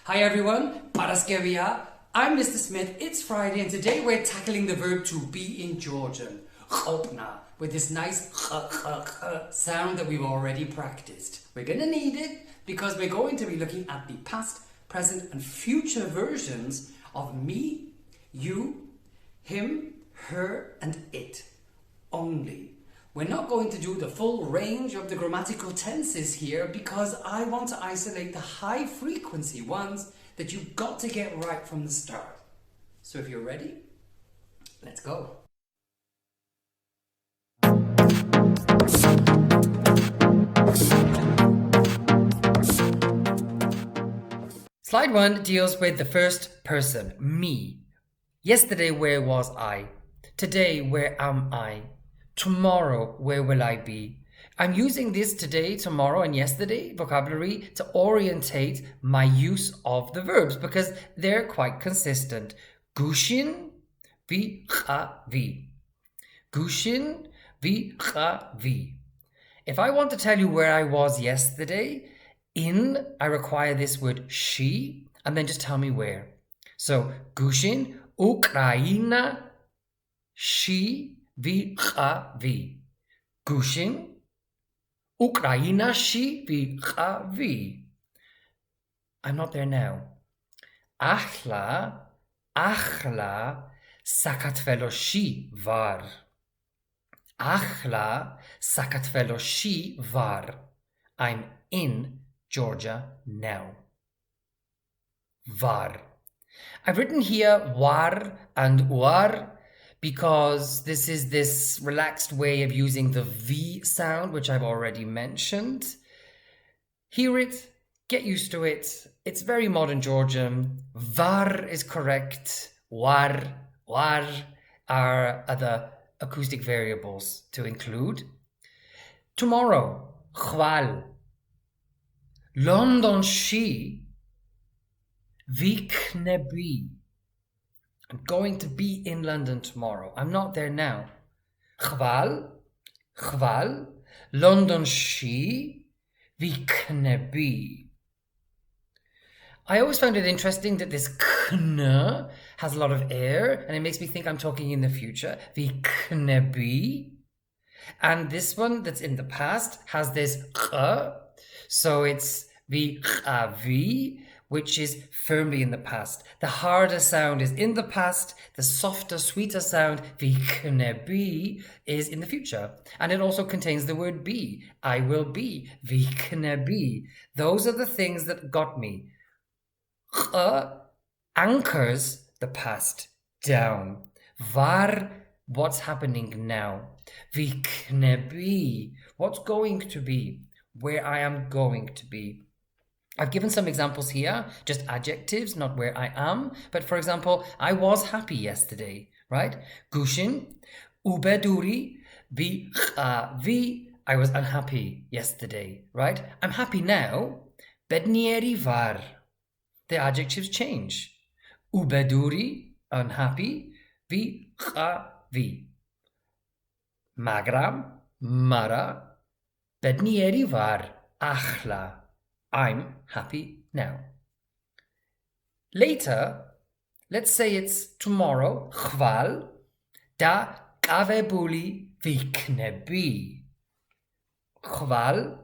Hi everyone, Paraskevia. I'm Mr. Smith. It's Friday and today we're tackling the verb to be in Georgian. ყოფნა, with this nice sound that we've already practiced. We're going to need it because we're going to be looking at the past, present and future versions of me, you, him, her and it only. We're not going to do the full range of the grammatical tenses here because I want to isolate the high frequency ones that you've got to get right from the start. So if you're ready, let's go. Slide 1 deals with the first person, me. Yesterday, where was I? Today, where am I? Tomorrow, where will I be? I'm using this today, tomorrow, and yesterday vocabulary to orientate my use of the verbs because they're quite consistent. Gushin, vi, cha, vi. Gushin, vi, cha, vi. If I want to tell you where I was yesterday, I require this word she, and then just tell me where. So, Gushin, Ukraina, she, vi, cha, vi. Gushin, Ukraina, she, vi, cha, vi. I'm not there now. Achla, Sakatveloshi var. Achla, Sakatveloshi var. I'm in Georgia now. Var. I've written here war and war because this is this relaxed way of using the V sound, which I've already mentioned. Hear it, get used to it. It's very modern Georgian. Var is correct. War are other acoustic variables to include. Tomorrow, chwal. London she, viknebi. I'm going to be in London tomorrow. I'm not there now. Chwal, London she, viknebi. I always found it interesting that this kn has a lot of air and it makes me think I'm talking in the future. Viknebi. And this one that's in the past has this k. So it's vi, which is firmly in the past. The harder sound is in the past. The softer, sweeter sound, viknebi, is in the future. And it also contains the word be. I will be. Viknebi. Those are the things that got me. Anchors the past down. Var, what's happening now. Viknebi, what's going to be. Where I am going to be. I've given some examples here, just adjectives, not where I am. But for example, I was happy yesterday, right? Gushin, ubeduri, vi, I was unhappy yesterday, right? I'm happy now. Bednieri var. The adjectives change. Ubeduri, unhappy, vi, vi. Magram, mara, bednieri var, achla. I'm happy now. Later, let's say it's tomorrow, chwal, da kavebuli viknebi. Chwal,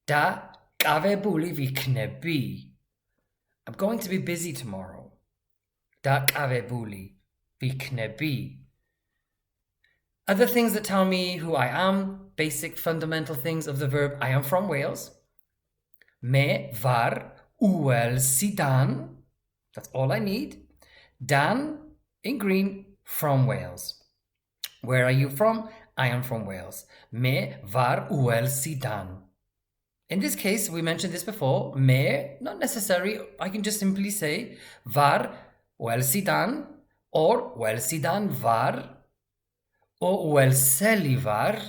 da kavebuli viknebi. I'm going to be busy tomorrow. Da kavebuli viknebi. Other things that tell me who I am, basic fundamental things of the verb. I am from Wales. Me var Sidan. That's all I need. Dan, in green, from Wales. Where are you from? I am from Wales. Me var Sidan. In this case, we mentioned this before. Me, not necessary. I can just simply say var Sidan or Sidan var or Welseli var.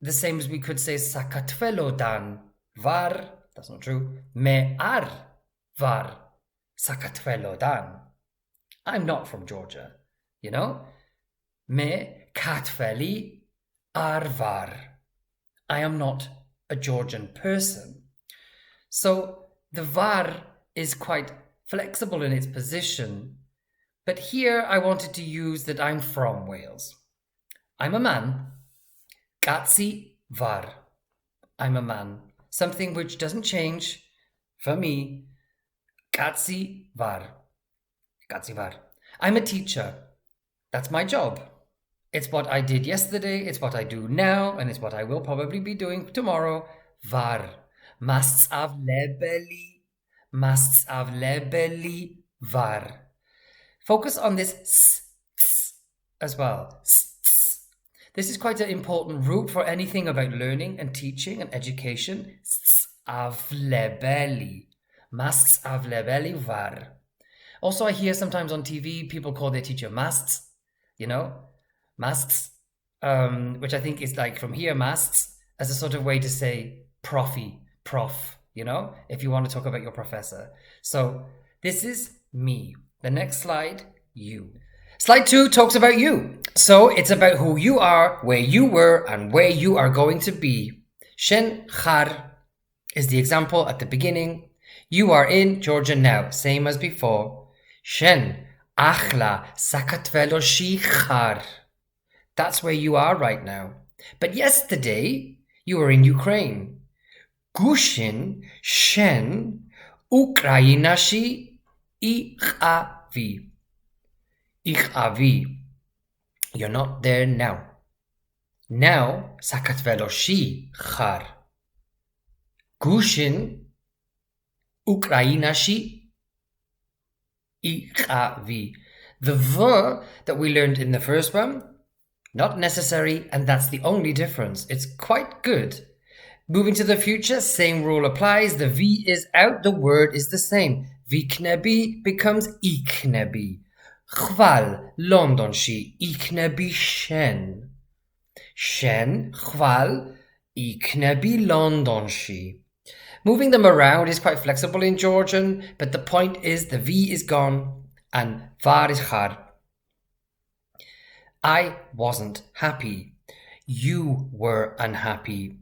The same as we could say Sakatvelodan var. That's not true. Me ar var Sakatvelodan. I'm not from Georgia, you know? Me katveli ar var. I am not a Georgian person. So the var is quite flexible in its position. But here I wanted to use that I'm from Wales. I'm a man. Gatsi var. I'm a man. Something which doesn't change for me. Gatsi var. Gatsi var. I'm a teacher. That's my job. It's what I did yesterday, it's what I do now, and it's what I will probably be doing tomorrow. Var. Masts avlebeli. Masts avlebeli var. Focus on this s as well. S. This is quite an important root for anything about learning and teaching and education. S avlebeli. Masts avlebeli var. Also, I hear sometimes on TV people call their teacher masts, masts, which I think is like from here, masts, as a sort of way to say prof, if you want to talk about your professor. So this is me. The next slide, you. Slide 2 talks about you. So it's about who you are, where you were, and where you are going to be. Shen char is the example at the beginning. You are in Georgia now, same as before. Shen achla sakatveloshi char. That's where you are right now. But yesterday, you were in Ukraine. Gushin shen Ukrainashi ich avi. You're not there now. Now, sakatveloshi char. Gushin Ukrainashi ich. The verb that we learned in the first one, not necessary, and that's the only difference. It's quite good. Moving to the future, same rule applies. The V is out, the word is the same. Viknebi becomes iknebi. Chval Londonshi iknebi shen. Shen chval iknebi Londonshi. Moving them around is quite flexible in Georgian, but the point is the V is gone and var is char. I wasn't happy. You were unhappy.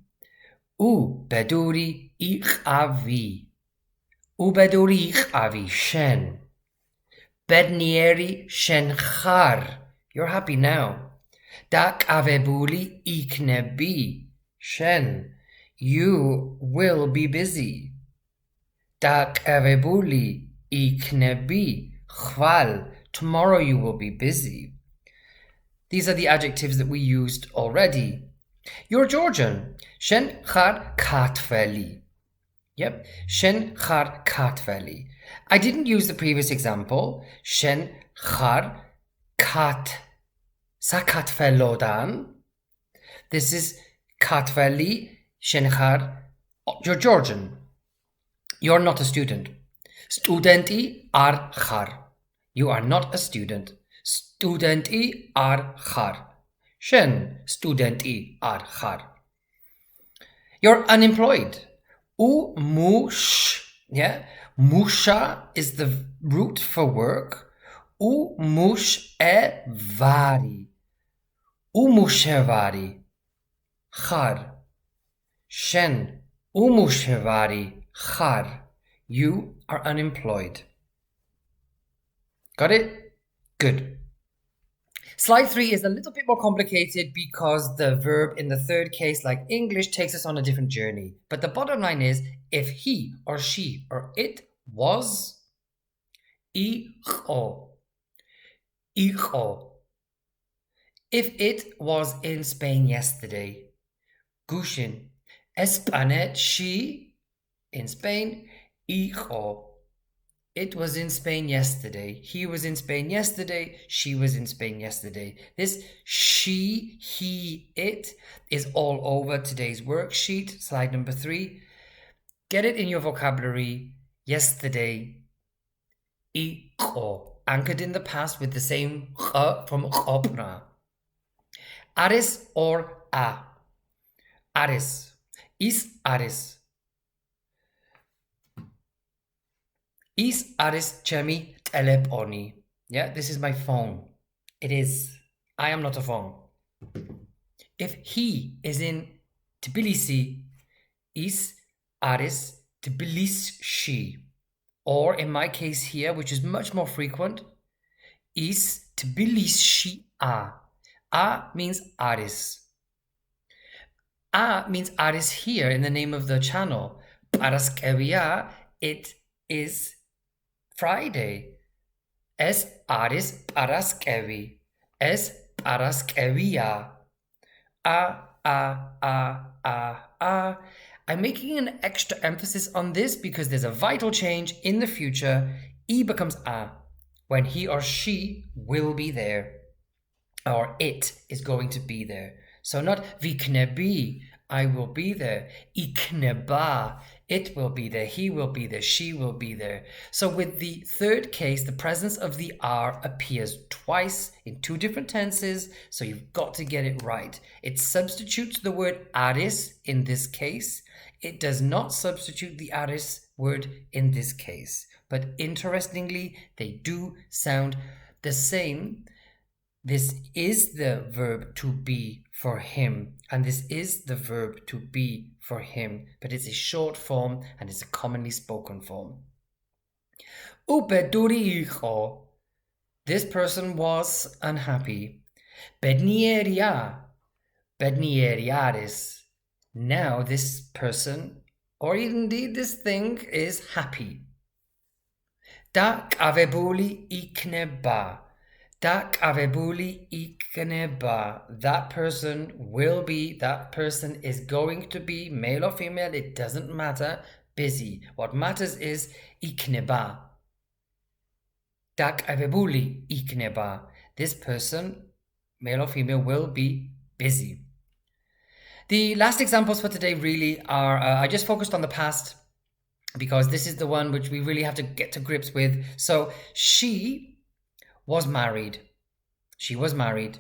U beduri ich avi. U beduri ich avi shen. Bednieri shen char. You're happy now. Dak avebuli iknebi shen. You will be busy. Dak avebuli iknebi chval. Tomorrow you will be busy. These are the adjectives that we used already. You're Georgian. Shen char katveli. Yep, shen char katveli. I didn't use the previous example. Shen char kat sakatvelodan. This is katveli. Shen char. You're Georgian. You're not a student. Studenti ar char. You are not a student. Studenti ar char. Shen studenti ar char. You're unemployed. U mush. Yeah. Musha is the root for work. U mush e vari. U mushevari. Char. Shen u mushevari. Char. You are unemployed. Got it? Good. Slide 3 is a little bit more complicated because the verb in the third case, like English, takes us on a different journey. But the bottom line is, if he or she or it was, icho. Icho. If it was in Spain yesterday, Gushin. España, she, in Spain, icho. It was in Spain yesterday. He was in Spain yesterday. She was in Spain yesterday. This she, he, it is all over today's worksheet, slide number 3. Get it in your vocabulary. Yesterday, icho, anchored in the past with the same from ყოფნა. Aris or a. Aris. Is aris. Is aris chemi teleponi. Yeah, this is my phone. It is. I am not a phone. If he is in Tbilisi, is aris Tbilisi. or in my case here, which is much more frequent, is Tbilisi a. A means Aris. A means Aris here in the name of the channel. Paraskevia, it is Friday. Es Aris Paraskevi. Es Paraskevia. I'm making an extra emphasis on this because there's a vital change in the future. E becomes a when he or she will be there, or it is going to be there. So not viknebi, I will be there. Ikneba, it will be there, he will be there, she will be there. So with the third case, the presence of the R appears twice in two different tenses, so you've got to get it right. It substitutes the word aris in this case. It does not substitute the aris word in this case. But interestingly, they do sound the same. This is the verb to be for him, and this is the verb to be for him, but it's a short form and it's a commonly spoken form. Upeduricho. This person was unhappy. Bednieria. Bednieriaris. Now this person, or indeed this thing, is happy. Da avebuli ikneba. Dak avebuli ikneba. That person will be, that person is going to be, male or female, it doesn't matter, busy. What matters is ikneba. Dak avebuli ikneba. This person, male or female, will be busy. The last examples for today really are, I just focused on the past because this is the one which we really have to get to grips with. So she was married. She was married.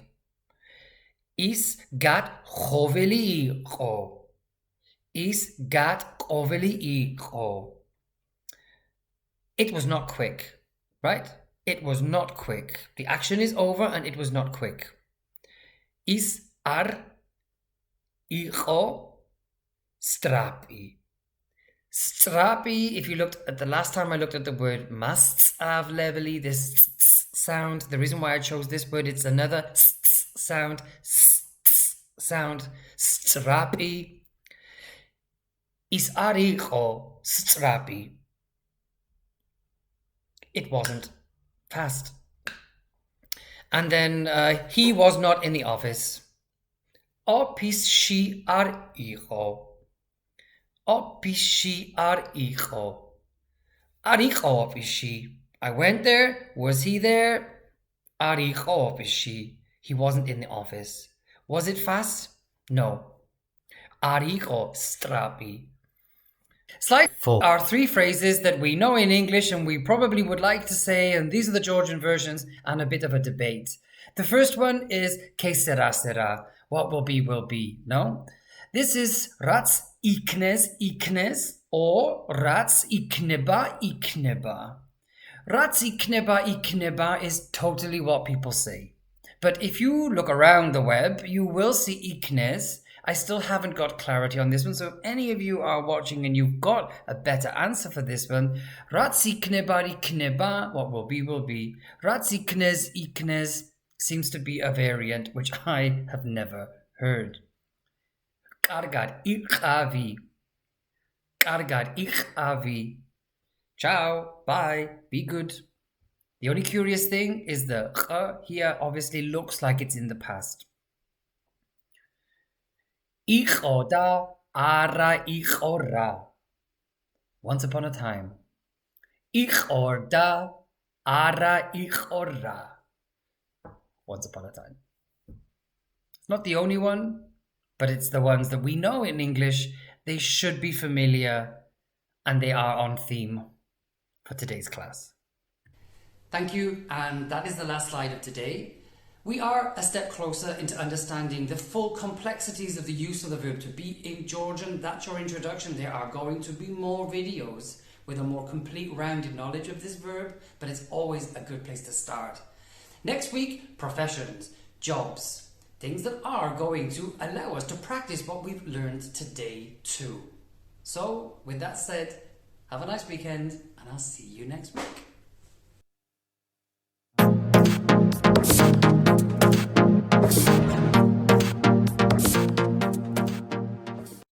Is gat choveliicho. Is gat choveliicho. It was not quick, right? It was not quick. The action is over and it was not quick. Is ar icho strapi. Strapi, if you looked at the last time I looked at the word must have levely, this sound, the reason why I chose this word, it's another sound, strapi. Is aricho strapi. It wasn't fast. And then he was not in the office. Opis shi aricho. Opishi aricho. Aricho opishi. I went there. Was he there? Aricho opishi. He wasn't in the office. Was it fast? No. Aricho strapi. Slide 4 are three phrases that we know in English and we probably would like to say, and these are the Georgian versions and a bit of a debate. The first one is que sera sera. What will be, no? This is rats iknes, or rats ikneba. Rats ikneba is totally what people say. But if you look around the web, you will see iknes. I still haven't got clarity on this one, so if any of you are watching and you've got a better answer for this one, rats ikneba, what will be. Rats iknes seems to be a variant which I have never heard. Kargad ich avi. Ciao, bye, be good. The only curious thing is the ch here obviously looks like it's in the past. Ich oda, ara ich ora. Once upon a time. Ich orda, ara ich ora. Once upon a time. It's not the only one, but it's the ones that we know in English. They should be familiar and they are on theme for today's class. Thank you, and that is the last slide of today. We are a step closer into understanding the full complexities of the use of the verb to be in Georgian. That's your introduction. There are going to be more videos with a more complete rounded knowledge of this verb, but it's always a good place to start. Next week, professions, jobs, things that are going to allow us to practice what we've learned today too. So, with that said, Have a nice weekend, and I'll see you next week.